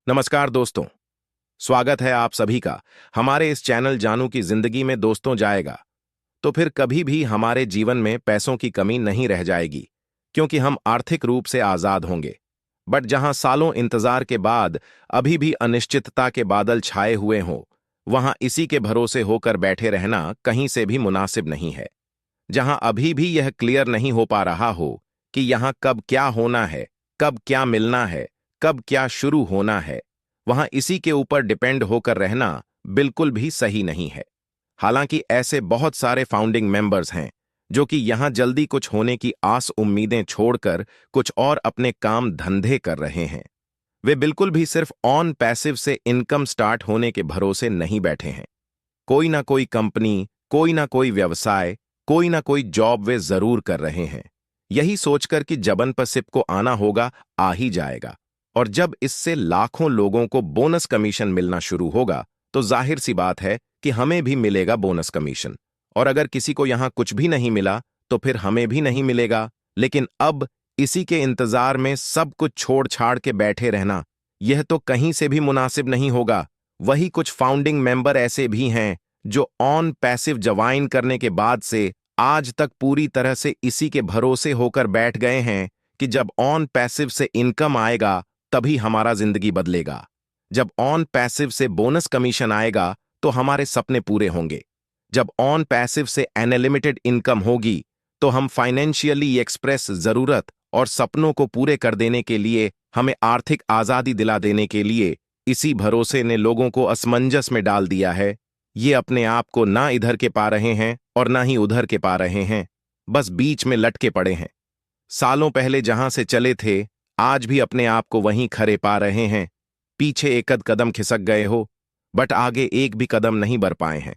नमस्कार दोस्तों। स्वागत है आप सभी का हमारे इस चैनल जानू की जिंदगी में। दोस्तों, जाएगा तो फिर कभी भी हमारे जीवन में पैसों की कमी नहीं रह जाएगी, क्योंकि हम आर्थिक रूप से आजाद होंगे। बट जहां सालों इंतजार के बाद अभी भी अनिश्चितता के बादल छाए हुए हों, वहां इसी के भरोसे होकर बैठे रहना कहीं से भी मुनासिब नहीं है। जहां अभी भी यह क्लियर नहीं हो पा रहा हो कि यहां कब क्या होना है, कब क्या मिलना है, कब क्या शुरू होना है, वहां इसी के ऊपर डिपेंड होकर रहना बिल्कुल भी सही नहीं है। हालांकि ऐसे बहुत सारे फाउंडिंग मेंबर्स हैं जो कि यहां जल्दी कुछ होने की आस उम्मीदें छोड़कर कुछ और अपने काम धंधे कर रहे हैं। वे बिल्कुल भी सिर्फ ऑन पैसिव से इनकम स्टार्ट होने के भरोसे नहीं बैठे हैं। कोई ना कोई कंपनी, कोई ना कोई व्यवसाय, कोई ना कोई जॉब वे जरूर कर रहे हैं, यही सोचकर कि जबन पर सिप को आना होगा, आ ही जाएगा। और जब इससे लाखों लोगों को बोनस कमीशन मिलना शुरू होगा तो जाहिर सी बात है कि हमें भी मिलेगा बोनस कमीशन। और अगर किसी को यहां कुछ भी नहीं मिला तो फिर हमें भी नहीं मिलेगा। लेकिन अब इसी के इंतजार में सब कुछ छोड़ छाड़ के बैठे रहना, यह तो कहीं से भी मुनासिब नहीं होगा। वही कुछ फाउंडिंग मेंबर ऐसे भी हैं जो ऑन पैसिव ज्वाइन करने के बाद से आज तक पूरी तरह से इसी के भरोसे होकर बैठ गए हैं कि जब ऑन पैसिव से इनकम आएगा तभी हमारा जिंदगी बदलेगा। जब ऑन पैसिव से बोनस कमीशन आएगा तो हमारे सपने पूरे होंगे। जब ऑन पैसिव से अनलिमिटेड इनकम होगी तो हम फाइनेंशियली एक्सप्रेस जरूरत और सपनों को पूरे कर देने के लिए, हमें आर्थिक आजादी दिला देने के लिए इसी भरोसे ने लोगों को असमंजस में डाल दिया है। ये अपने आप को ना इधर के पा रहे हैं और ना ही उधर के पा रहे हैं, बस बीच में लटके पड़े हैं। सालों पहले जहां से चले थे आज भी अपने आप को वहीं खड़े पा रहे हैं। पीछे एक कदम खिसक गए हो, बट आगे एक भी कदम नहीं बढ़ पाए हैं।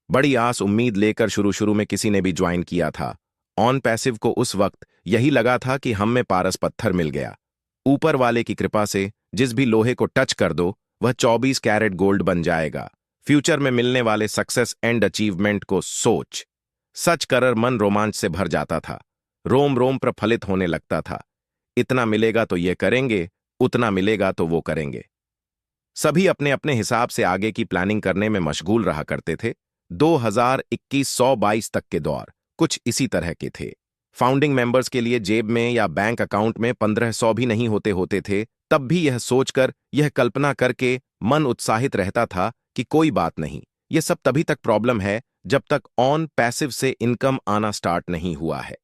बड़ी आस उम्मीद लेकर शुरू शुरू में किसी ने भी ज्वाइन किया था। ऑन पैसिव को उस वक्त यही लगा था कि हम में पारस पत्थर मिल गया। ऊपर वाले की कृपा से जिस भी लोहे को टच कर दो वह 24 कैरेट गोल्ड बन जाएगा। फ्यूचर में मिलने वाले सक्सेस एंड अचीवमेंट को सोच सच कर मन रोमांच से भर जाता था। रोम रोम प्रफुल्लित होने लगता था। इतना मिलेगा तो ये करेंगे, उतना मिलेगा तो वो करेंगे। सभी अपने अपने हिसाब से आगे की प्लानिंग करने में मशगूल रहा करते थे। 2021-122 तक के दौर कुछ इसी तरह के थे। फाउंडिंग मेंबर्स के लिए जेब में या बैंक अकाउंट में 1500 भी नहीं होते होते थे। तब भी यह सोचकर, यह कल्पना करके मन उत्साहित रहता था कि कोई बात नहीं, यह सब तभी तक प्रॉब्लम है जब तक ऑन पैसिव से इनकम आना स्टार्ट नहीं हुआ है।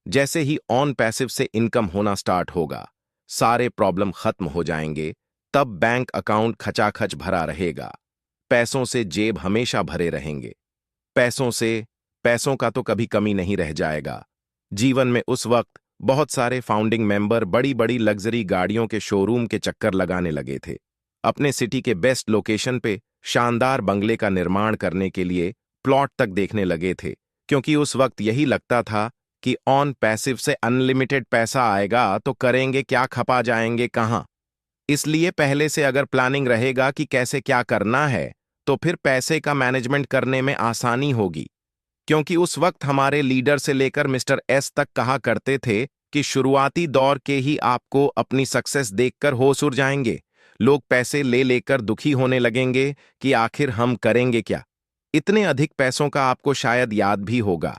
जैसे ही ऑन पैसिव से इनकम होना स्टार्ट होगा सारे प्रॉब्लम खत्म हो जाएंगे। तब बैंक अकाउंट खचाखच भरा रहेगा, पैसों से जेब हमेशा भरे रहेंगे। पैसों का तो कभी कमी नहीं रह जाएगा। जीवन में उस वक्त बहुत सारे फाउंडिंग मेंबर बड़ी बड़ी लग्जरी गाड़ियों के शोरूम के चक्कर लगाने लगे थे। अपने सिटी के बेस्ट लोकेशन पे शानदार बंगले का निर्माण करने के लिए प्लॉट तक देखने लगे थे, क्योंकि उस वक्त यही लगता था कि ऑन पैसिव से अनलिमिटेड पैसा आएगा तो करेंगे क्या, खपा जाएंगे कहां। इसलिए पहले से अगर प्लानिंग रहेगा कि कैसे क्या करना है तो फिर पैसे का मैनेजमेंट करने में आसानी होगी। क्योंकि उस वक्त हमारे लीडर से लेकर मिस्टर एस तक कहा करते थे कि शुरुआती दौर के ही आपको अपनी सक्सेस देखकर होश उड़ जाएंगे। लोग पैसे ले लेकर दुखी होने लगेंगे कि आखिर हम करेंगे क्या। इतने अधिक पैसों का आपको शायद याद भी होगा।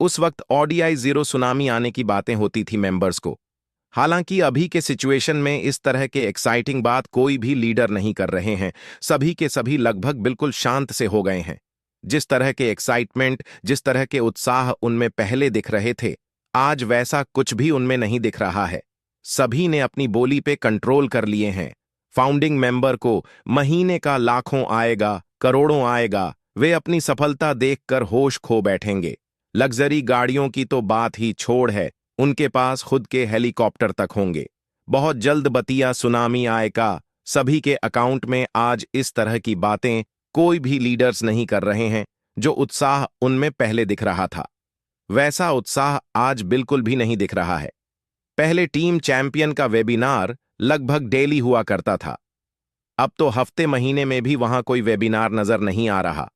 उस वक्त ODI जीरो सुनामी आने की बातें होती थी मेंबर्स को। हालांकि अभी के सिचुएशन में इस तरह के एक्साइटिंग बात कोई भी लीडर नहीं कर रहे हैं। सभी के सभी लगभग बिल्कुल शांत से हो गए हैं। जिस तरह के एक्साइटमेंट, जिस तरह के उत्साह उनमें पहले दिख रहे थे, आज वैसा कुछ भी उनमें नहीं दिख रहा है। सभी ने अपनी बोली पे कंट्रोल कर लिए हैं। फाउंडिंग मेंबर को महीने का लाखों आएगा, करोड़ों आएगा, वे अपनी सफलता देखकर होश खो बैठेंगे। लग्जरी गाड़ियों की तो बात ही छोड़ है, उनके पास खुद के हेलीकॉप्टर तक होंगे। बहुत जल्द बतिया सुनामी आएगा। सभी के अकाउंट में आज इस तरह की बातें कोई भी लीडर्स नहीं कर रहे हैं। जो उत्साह उनमें पहले दिख रहा था वैसा उत्साह आज बिल्कुल भी नहीं दिख रहा है। पहले टीम चैंपियन का वेबिनार लगभग डेली हुआ करता था। अब तो हफ्ते महीने में भी वहां कोई वेबिनार नजर नहीं आ रहा।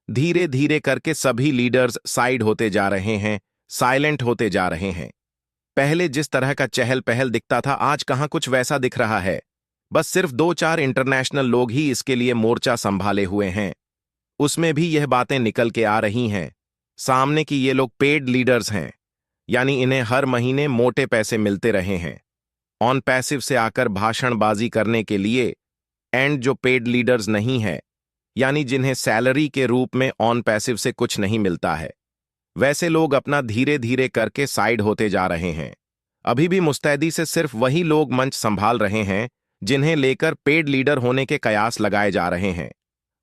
धीरे धीरे करके सभी लीडर्स साइड होते जा रहे हैं, साइलेंट होते जा रहे हैं। पहले जिस तरह का चहल पहल दिखता था आज कहां कुछ वैसा दिख रहा है। बस सिर्फ 2-4 इंटरनेशनल लोग ही इसके लिए मोर्चा संभाले हुए हैं। उसमें भी यह बातें निकल के आ रही हैं सामने कि ये लोग पेड लीडर्स हैं, यानी इन्हें हर महीने मोटे पैसे मिलते रहे हैं ऑन पैसिव से आकर भाषणबाजी करने के लिए। एंड जो पेड लीडर्स नहीं है, यानी जिन्हें सैलरी के रूप में ऑन पैसिव से कुछ नहीं मिलता है, वैसे लोग अपना धीरे धीरे करके साइड होते जा रहे हैं। अभी भी मुस्तैदी से सिर्फ वही लोग मंच संभाल रहे हैं जिन्हें लेकर पेड लीडर होने के कयास लगाए जा रहे हैं।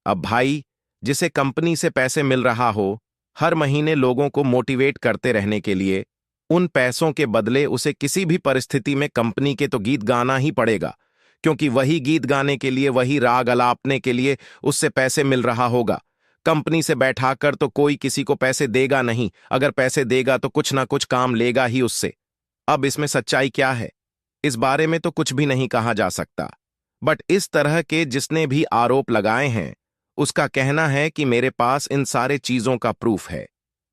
अब भाई, जिसे कंपनी से पैसे मिल रहा हो, हर महीने लोगों को मोटिवेट करते रहने के लिए, उन पैसों के बदले उसे किसी भी परिस्थिति में कंपनी के तो गीत गाना ही पड़ेगा, क्योंकि वही गीत गाने के लिए, वही राग अलापने के लिए उससे पैसे मिल रहा होगा। कंपनी से बैठाकर तो कोई किसी को पैसे देगा नहीं, अगर पैसे देगा तो कुछ ना कुछ काम लेगा ही उससे। अब इसमें सच्चाई क्या है, इस बारे में तो कुछ भी नहीं कहा जा सकता, बट इस तरह के जिसने भी आरोप लगाए हैं उसका कहना है कि मेरे पास इन सारे चीजों का प्रूफ है।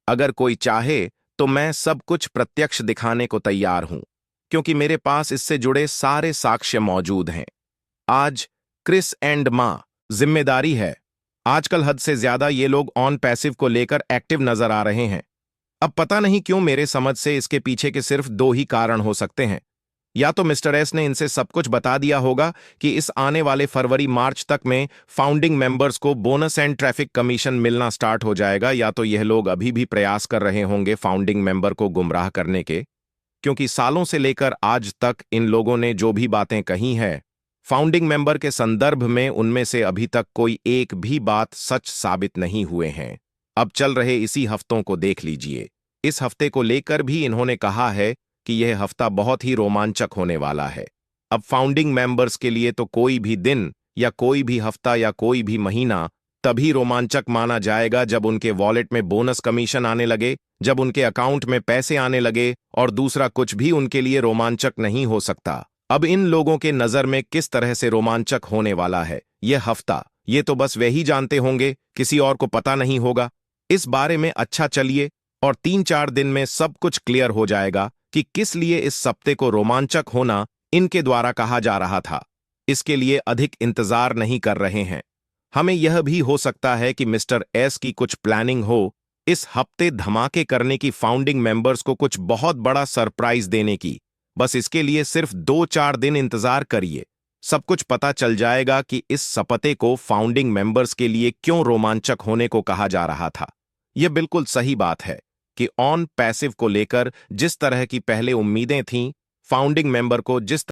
अगर कोई चाहे तो मैं सब कुछ प्रत्यक्ष दिखाने को तैयार हूं, क्योंकि मेरे पास इससे जुड़े सारे साक्ष्य मौजूद हैं। आज क्रिस एंड मां जिम्मेदारी है। आजकल हद से ज्यादा ये लोग ऑन पैसिव को लेकर एक्टिव नजर आ रहे हैं। अब पता नहीं क्यों, मेरे समझ से इसके पीछे के सिर्फ 2 ही कारण हो सकते हैं। या तो मिस्टर एस ने इनसे सब कुछ बता दिया होगा कि इस आने वाले फरवरी मार्च तक में फाउंडिंग मेंबर्स को बोनस एंड ट्रैफिक कमीशन मिलना स्टार्ट हो जाएगा, या तो यह लोग अभी भी प्रयास कर रहे होंगे फाउंडिंग मेंबर को गुमराह करने के, क्योंकि सालों से लेकर आज तक इन लोगों ने जो भी बातें कही है फाउंडिंग मेंबर के संदर्भ में, उनमें से अभी तक कोई एक भी बात सच साबित नहीं हुए हैं। अब चल रहे इसी हफ्तों को देख लीजिए। इस हफ्ते को लेकर भी इन्होंने कहा है कि यह हफ्ता बहुत ही रोमांचक होने वाला है। अब फाउंडिंग मेंबर्स के लिए तो कोई भी दिन या कोई भी हफ्ता या कोई भी महीना तभी रोमांचक माना जाएगा जब उनके वॉलेट में बोनस कमीशन आने लगे, जब उनके अकाउंट में पैसे आने लगे, और दूसरा कुछ भी उनके लिए रोमांचक नहीं हो सकता। अब इन लोगों के नजर में किस तरह से रोमांचक होने वाला है यह हफ्ता, ये तो बस वे ही जानते होंगे, किसी और को पता नहीं होगा इस बारे में। अच्छा चलिए, और 3-4 दिन में सब कुछ क्लियर हो जाएगा कि किस लिए इस सप्ते को रोमांचक होना इनके द्वारा कहा जा रहा था। इसके लिए अधिक इंतजार नहीं कर रहे हैं। हमें यह भी हो सकता है कि मिस्टर एस की कुछ प्लानिंग हो इस हफ्ते धमाके करने की, फाउंडिंग मेंबर्स को कुछ बहुत बड़ा सरप्राइज देने की। बस इसके लिए सिर्फ 2-4 दिन इंतजार करिए, सब कुछ पता चल जाएगा कि इस सप्ते को फाउंडिंग मेंबर्स के लिए क्यों रोमांचक होने को कहा जा रहा था। यह बिल्कुल सही बात है कि ऑन पैसिव को लेकर जिस तरह की पहले उम्मीदें थीं, फाउंडिंग मेंबर को जिस